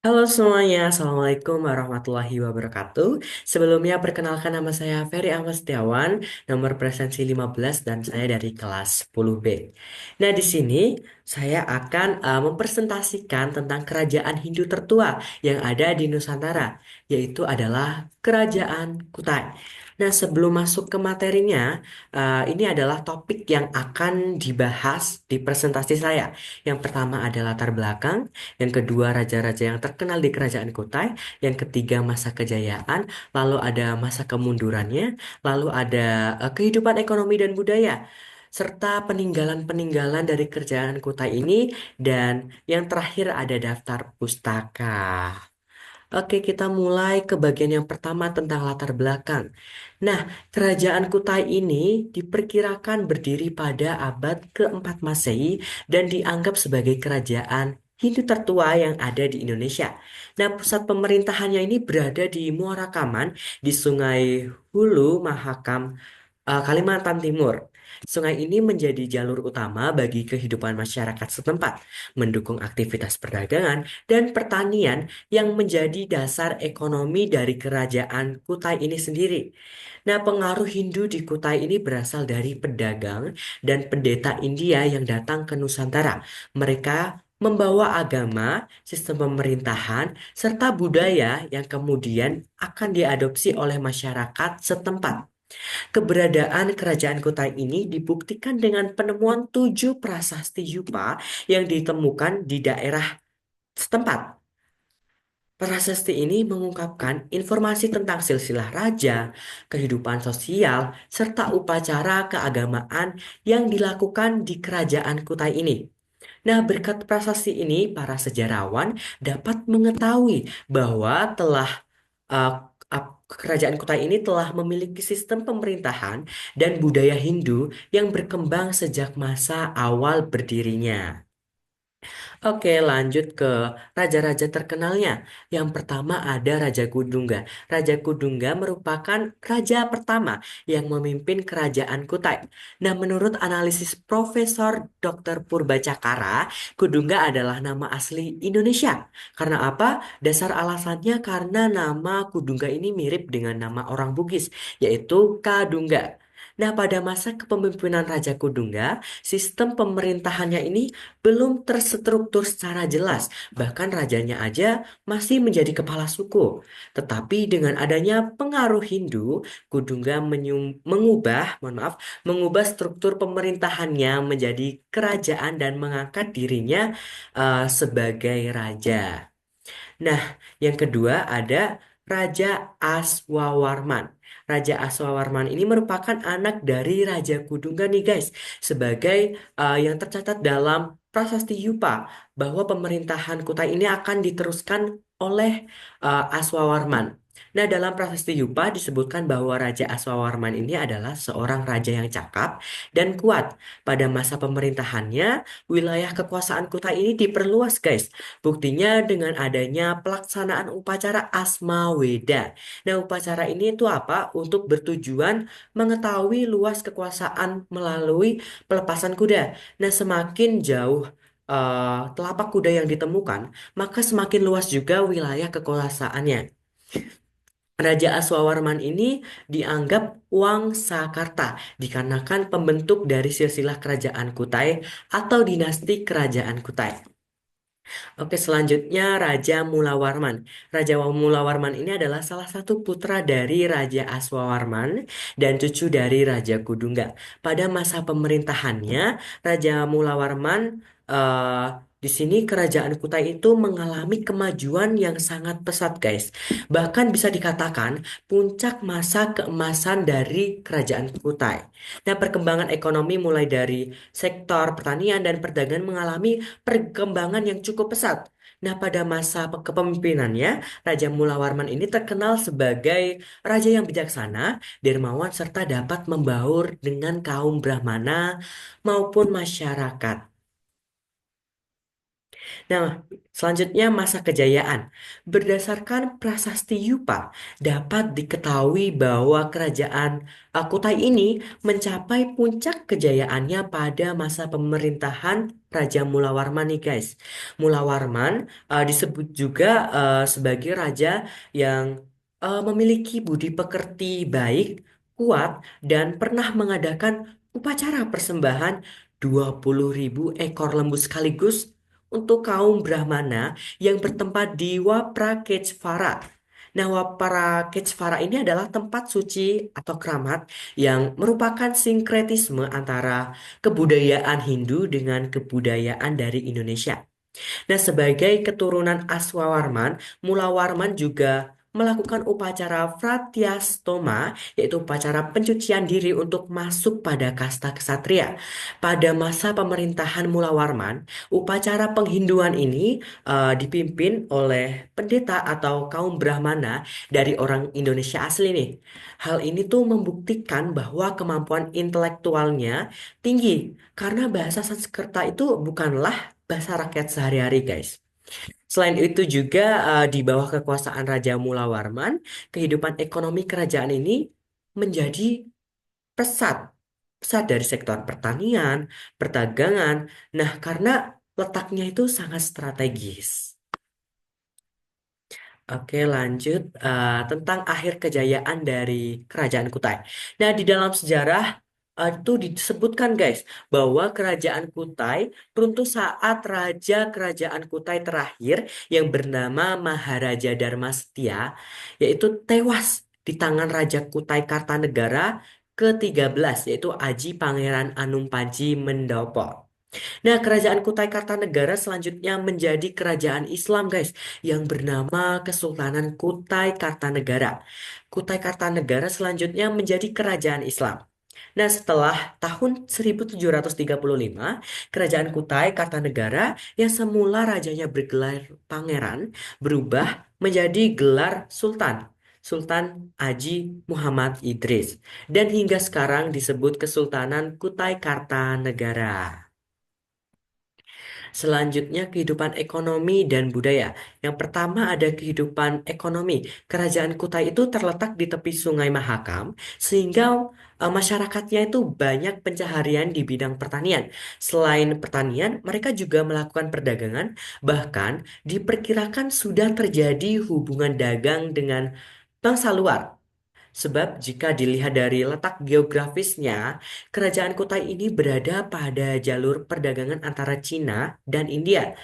Halo semuanya, Assalamualaikum warahmatullahi wabarakatuh. Sebelumnya perkenalkan nama saya Ferry Ahmad Setiawan, nomor presensi 15 dan saya dari kelas 10B. Nah, di sini saya akan mempresentasikan tentang kerajaan Hindu tertua yang ada di Nusantara, yaitu adalah Kerajaan Kutai. Nah, sebelum masuk ke materinya, ini adalah topik yang akan dibahas di presentasi saya. Yang pertama adalah latar belakang, yang kedua raja-raja yang terkenal di kerajaan Kutai, yang ketiga masa kejayaan, lalu ada masa kemundurannya, lalu ada kehidupan ekonomi dan budaya, serta peninggalan-peninggalan dari kerajaan Kutai ini, dan yang terakhir ada daftar pustaka. Oke, kita mulai ke bagian yang pertama tentang latar belakang. Nah, kerajaan Kutai ini diperkirakan berdiri pada abad keempat Masehi dan dianggap sebagai kerajaan Hindu tertua yang ada di Indonesia. Nah, pusat pemerintahannya ini berada di Muara Kaman di Sungai Hulu Mahakam, Kalimantan Timur. Sungai ini menjadi jalur utama bagi kehidupan masyarakat setempat, mendukung aktivitas perdagangan dan pertanian yang menjadi dasar ekonomi dari kerajaan Kutai ini sendiri. Nah, pengaruh Hindu di Kutai ini berasal dari pedagang dan pendeta India yang datang ke Nusantara. Mereka membawa agama, sistem pemerintahan, serta budaya yang kemudian akan diadopsi oleh masyarakat setempat. Keberadaan kerajaan Kutai ini dibuktikan dengan penemuan 7 prasasti Yupa yang ditemukan di daerah setempat. Prasasti ini mengungkapkan informasi tentang silsilah raja, kehidupan sosial, serta upacara keagamaan yang dilakukan di kerajaan Kutai ini. Nah, berkat prasasti ini, para sejarawan dapat mengetahui bahwa uh, kerajaan Kutai ini telah memiliki sistem pemerintahan dan budaya Hindu yang berkembang sejak masa awal berdirinya. Oke, lanjut ke raja-raja terkenalnya. Yang pertama ada Raja Kudungga. Raja Kudungga merupakan raja pertama yang memimpin kerajaan Kutai. Nah, menurut analisis Profesor Dr. Purbacakara, Kudungga adalah nama asli Indonesia. Karena apa? Dasar alasannya karena nama Kudungga ini mirip dengan nama orang Bugis, yaitu Kadungga. Nah, pada masa kepemimpinan Raja Kudungga, sistem pemerintahannya ini belum terstruktur secara jelas, bahkan rajanya aja masih menjadi kepala suku. Tetapi dengan adanya pengaruh Hindu, Kudungga mengubah struktur pemerintahannya menjadi kerajaan dan mengangkat dirinya sebagai raja. Nah, yang kedua ada Raja Aswawarman. Raja Aswawarman ini merupakan anak dari Raja Kudungga nih guys. Sebagai yang tercatat dalam Prasasti Yupa bahwa pemerintahan Kutai ini akan diteruskan oleh Aswawarman. Nah, dalam Prasasti Yupa disebutkan bahwa Raja Aswawarman ini adalah seorang raja yang cakap dan kuat. Pada masa pemerintahannya, wilayah kekuasaan Kutai ini diperluas guys. Buktinya dengan adanya pelaksanaan upacara Asma Weda. Nah, upacara ini itu apa? Untuk bertujuan mengetahui luas kekuasaan melalui pelepasan kuda. Nah, semakin jauh telapak kuda yang ditemukan, maka semakin luas juga wilayah kekuasaannya. Raja Aswawarman ini dianggap Wangsakarta dikarenakan pembentuk dari silsilah kerajaan Kutai atau dinasti kerajaan Kutai. Oke, selanjutnya Raja Mulawarman. Mulawarman ini adalah salah satu putra dari Raja Aswawarman dan cucu dari Raja Kudungga. Pada masa pemerintahannya, Raja Mulawarman eh, di sini kerajaan Kutai itu mengalami kemajuan yang sangat pesat, guys. Bahkan bisa dikatakan puncak masa keemasan dari kerajaan Kutai. Nah, perkembangan ekonomi mulai dari sektor pertanian dan perdagangan mengalami perkembangan yang cukup pesat. Nah, pada masa kepemimpinannya, Raja Mulawarman ini terkenal sebagai raja yang bijaksana, dermawan, serta dapat membaur dengan kaum Brahmana maupun masyarakat. Nah, selanjutnya masa kejayaan. Berdasarkan prasasti Yupa, dapat diketahui bahwa kerajaan Kutai ini mencapai puncak kejayaannya pada masa pemerintahan Raja Mulawarman nih guys. Mulawarman disebut juga sebagai raja yang memiliki budi pekerti baik, kuat, dan pernah mengadakan upacara persembahan 20.000 ekor lembu sekaligus untuk kaum Brahmana yang bertempat di Wapraketsvara. Nah, Wapraketsvara ini adalah tempat suci atau keramat yang merupakan sinkretisme antara kebudayaan Hindu dengan kebudayaan dari Indonesia. Nah, sebagai keturunan Aswawarman, Mulawarman juga melakukan upacara Fratyastoma, yaitu upacara pencucian diri untuk masuk pada kasta ksatria. Pada masa pemerintahan Mulawarman, upacara penghinduan ini dipimpin oleh pendeta atau kaum Brahmana dari orang Indonesia asli nih. Hal ini tuh membuktikan bahwa kemampuan intelektualnya tinggi karena bahasa Sanskerta itu bukanlah bahasa rakyat sehari-hari, guys. Selain itu juga di bawah kekuasaan Raja Mula Warman, kehidupan ekonomi kerajaan ini menjadi pesat, pesat dari sektor pertanian, perdagangan. Nah, karena letaknya itu sangat strategis. Oke, lanjut tentang akhir kejayaan dari Kerajaan Kutai. Nah, di dalam sejarah itu disebutkan guys bahwa Kerajaan Kutai runtuh saat Raja Kerajaan Kutai terakhir yang bernama Maharaja Dharma Setia yaitu tewas di tangan Raja Kutai Kartanegara ke-13 yaitu Aji Pangeran Anum Panji Mendopo. Nah, kerajaan Kutai Kartanegara selanjutnya menjadi kerajaan Islam, guys, yang bernama Kesultanan Kutai Kartanegara. Kutai Kartanegara selanjutnya menjadi kerajaan Islam. Nah, setelah tahun 1735, kerajaan Kutai Kartanegara yang semula rajanya bergelar pangeran berubah menjadi gelar sultan. Sultan Aji Muhammad Idris dan hingga sekarang disebut Kesultanan Kutai Kartanegara. Selanjutnya kehidupan ekonomi dan budaya. Yang pertama ada kehidupan ekonomi. Kerajaan Kutai itu terletak di tepi Sungai Mahakam sehingga masyarakatnya itu banyak pencaharian di bidang pertanian. Selain pertanian, mereka juga melakukan perdagangan, bahkan diperkirakan sudah terjadi hubungan dagang dengan bangsa luar. Sebab jika dilihat dari letak geografisnya, kerajaan Kutai ini berada pada jalur perdagangan antara Cina dan India.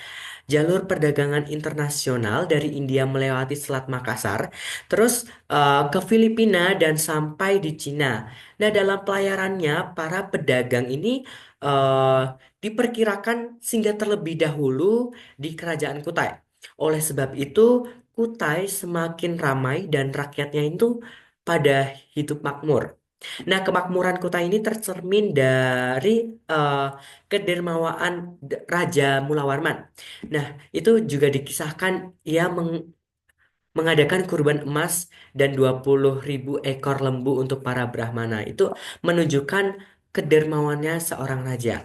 Jalur perdagangan internasional dari India melewati Selat Makassar, terus ke Filipina dan sampai di Cina. Nah, dalam pelayarannya, para pedagang ini eh, diperkirakan singgah terlebih dahulu di kerajaan Kutai. Oleh sebab itu, Kutai semakin ramai dan rakyatnya itu pada hidup makmur. Nah, kemakmuran kota ini tercermin dari eh, kedermawaan Raja Mulawarman. Nah, itu juga dikisahkan ia mengadakan kurban emas dan 20.000 ekor lembu untuk para Brahmana. Itu menunjukkan kedermawannya seorang raja.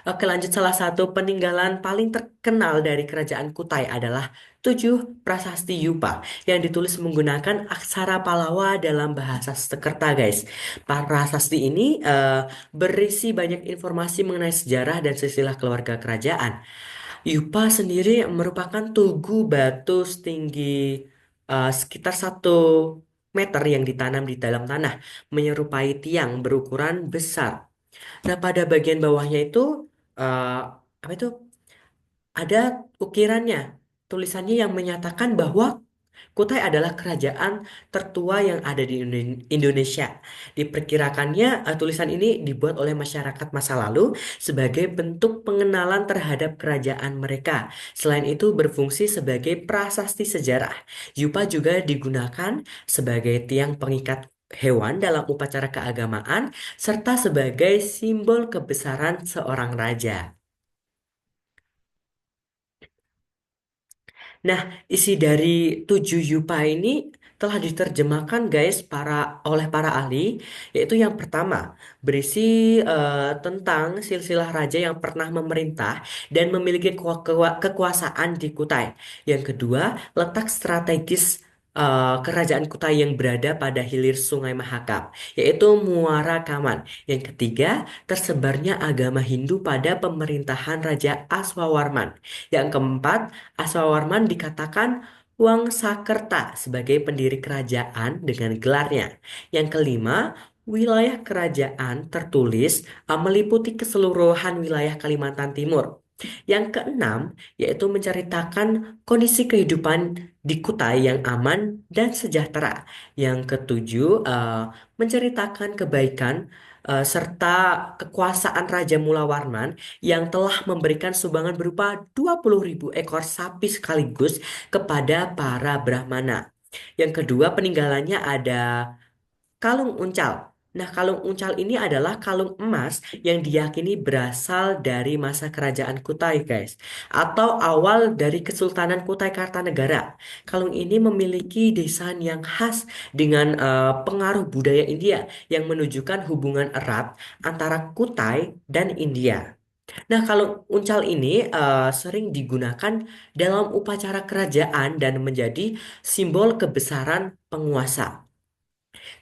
Oke, lanjut salah satu peninggalan paling terkenal dari kerajaan Kutai adalah 7 Prasasti Yupa yang ditulis menggunakan aksara Palawa dalam bahasa Sanskerta, guys. Prasasti ini berisi banyak informasi mengenai sejarah dan silsilah keluarga kerajaan. Yupa sendiri merupakan tugu batu setinggi sekitar 1 meter yang ditanam di dalam tanah, menyerupai tiang berukuran besar. Nah, pada bagian bawahnya itu eh, apa itu ada ukirannya, tulisannya yang menyatakan bahwa Kutai adalah kerajaan tertua yang ada di Indonesia. Diperkirakannya tulisan ini dibuat oleh masyarakat masa lalu sebagai bentuk pengenalan terhadap kerajaan mereka. Selain itu berfungsi sebagai prasasti sejarah. Yupa juga digunakan sebagai tiang pengikat hewan dalam upacara keagamaan serta sebagai simbol kebesaran seorang raja. Nah, isi dari 7 yupa ini telah diterjemahkan guys oleh para ahli, yaitu yang pertama berisi tentang silsilah raja yang pernah memerintah dan memiliki kekuasaan di Kutai. Yang kedua, letak strategis kerajaan Kutai yang berada pada hilir Sungai Mahakam, yaitu Muara Kaman. Yang ketiga, tersebarnya agama Hindu pada pemerintahan Raja Aswawarman. Yang keempat, Aswawarman dikatakan Wangsakerta sebagai pendiri kerajaan dengan gelarnya. Yang kelima, wilayah kerajaan tertulis meliputi keseluruhan wilayah Kalimantan Timur. Yang keenam, yaitu menceritakan kondisi kehidupan di Kutai yang aman dan sejahtera. Yang ketujuh, menceritakan kebaikan serta kekuasaan Raja Mula Warman yang telah memberikan sumbangan berupa 20.000 ekor sapi sekaligus kepada para Brahmana. Yang kedua, peninggalannya ada kalung uncal. Nah, kalung uncal ini adalah kalung emas yang diyakini berasal dari masa kerajaan Kutai, guys, atau awal dari Kesultanan Kutai Kartanegara. Kalung ini memiliki desain yang khas dengan pengaruh budaya India yang menunjukkan hubungan erat antara Kutai dan India. Nah, kalung uncal ini sering digunakan dalam upacara kerajaan dan menjadi simbol kebesaran penguasa.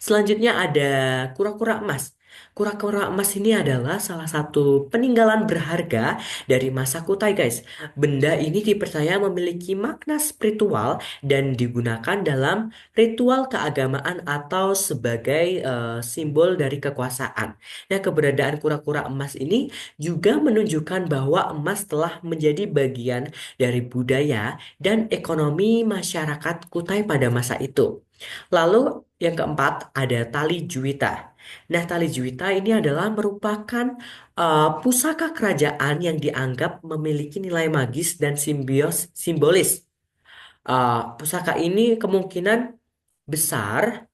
Selanjutnya ada kura-kura emas. Kura-kura emas ini adalah salah satu peninggalan berharga dari masa Kutai, guys. Benda ini dipercaya memiliki makna spiritual dan digunakan dalam ritual keagamaan atau sebagai simbol dari kekuasaan. Nah, keberadaan kura-kura emas ini juga menunjukkan bahwa emas telah menjadi bagian dari budaya dan ekonomi masyarakat Kutai pada masa itu. Lalu yang keempat ada tali juwita. Nah, tali juwita ini adalah merupakan pusaka kerajaan yang dianggap memiliki nilai magis dan simbolis. Pusaka ini kemungkinan besar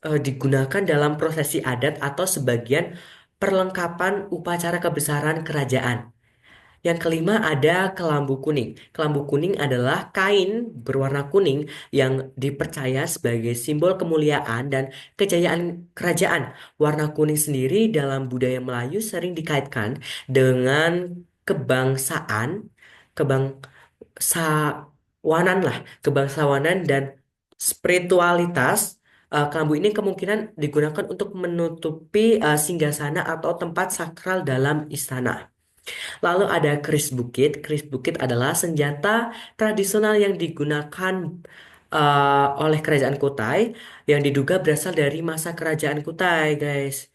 digunakan dalam prosesi adat atau sebagian perlengkapan upacara kebesaran kerajaan. Yang kelima ada kelambu kuning. Kelambu kuning adalah kain berwarna kuning yang dipercaya sebagai simbol kemuliaan dan kejayaan kerajaan. Warna kuning sendiri dalam budaya Melayu sering dikaitkan dengan kebangsaan, kebangsawanan lah, kebangsawanan dan spiritualitas. Kelambu ini kemungkinan digunakan untuk menutupi singgasana atau tempat sakral dalam istana. Lalu ada keris bukit. Keris bukit adalah senjata tradisional yang digunakan oleh kerajaan Kutai yang diduga berasal dari masa kerajaan Kutai, guys.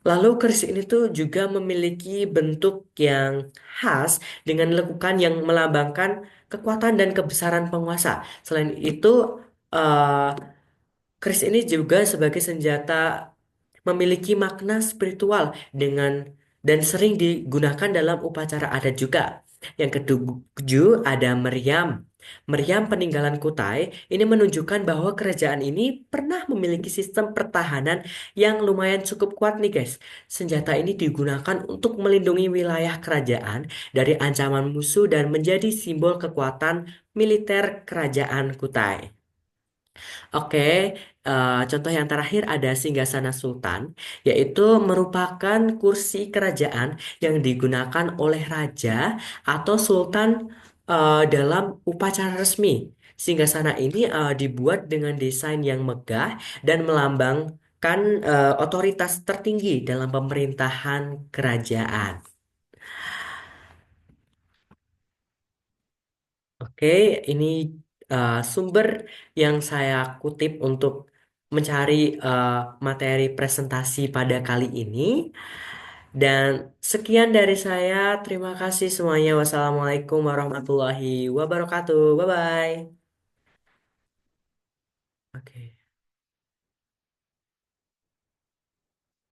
Lalu keris ini tuh juga memiliki bentuk yang khas dengan lekukan yang melambangkan kekuatan dan kebesaran penguasa. Selain itu, eh, keris ini juga sebagai senjata memiliki makna spiritual dengan dan sering digunakan dalam upacara adat juga. Yang ketujuh ada meriam. Meriam peninggalan Kutai ini menunjukkan bahwa kerajaan ini pernah memiliki sistem pertahanan yang lumayan cukup kuat nih guys. Senjata ini digunakan untuk melindungi wilayah kerajaan dari ancaman musuh dan menjadi simbol kekuatan militer kerajaan Kutai. Oke, contoh yang terakhir ada Singgasana Sultan, yaitu merupakan kursi kerajaan yang digunakan oleh raja atau sultan dalam upacara resmi. Singgasana ini dibuat dengan desain yang megah dan melambangkan otoritas tertinggi dalam pemerintahan kerajaan. Oke, ini sumber yang saya kutip untuk mencari eh, materi presentasi pada kali ini. Dan sekian dari saya. Terima kasih semuanya. Wassalamualaikum warahmatullahi wabarakatuh. Bye-bye. Oke.